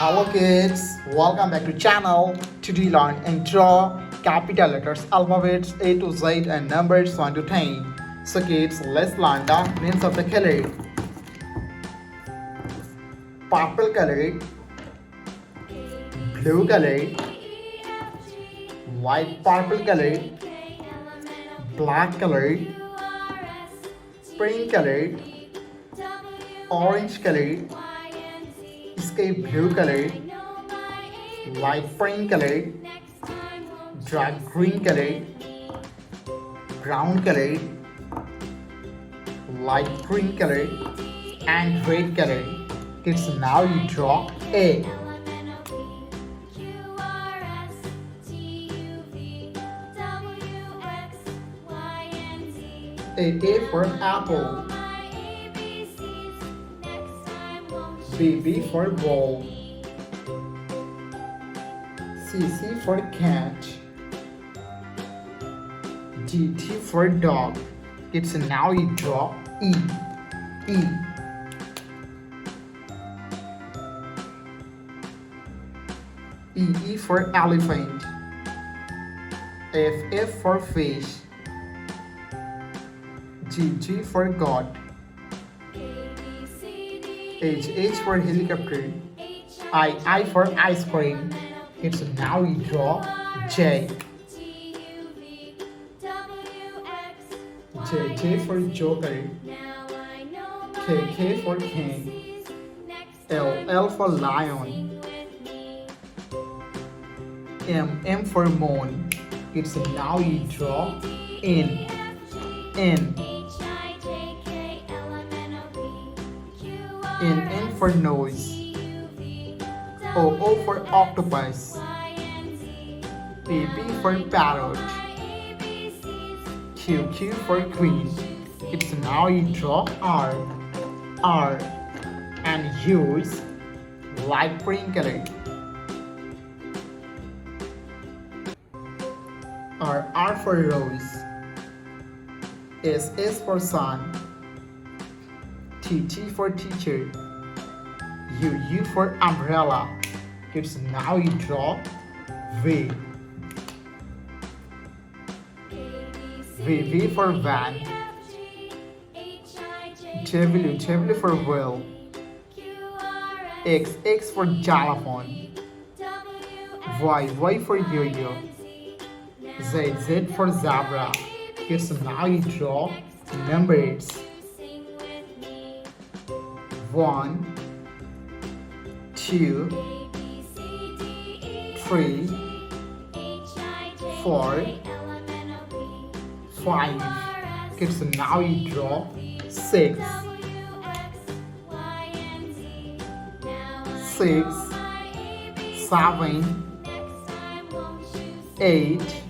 Hello kids, welcome back to channel. Today learn and draw capital letters, alphabets A to Z and numbers 1 to 10. So kids, let's learn the names of the color. Purple color, blue color, white purple color, black color, pink color, orange color, sky blue color, light pink color, dark green color, brown color, light green color, and red color. Kids, now you draw A. A for apple. B for ball. C for cat. T for dog. Kids, now you draw E. E for elephant. F for fish. G for God. H for helicopter. I for ice cream. It's now you draw J. J for joker. K for king. L for lion. M for moon. It's now you draw N. N for nose. O for octopus. P for parrot. Q for queen. It's now you draw R and use light green color. R for rose. S for sun. T for teacher. U for umbrella. Kids, now you draw V. V for van. W for whale. X for xylophone. Y for yo-yo. Z for zebra. Kids, now you draw numbers. 1, 2, 3, 4, 5. Kids, now you draw 6, 7, 8,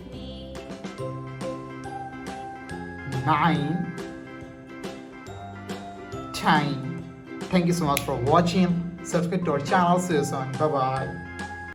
9, 10. Thank you so much for watching. Subscribe to our channel. See you soon. Bye bye.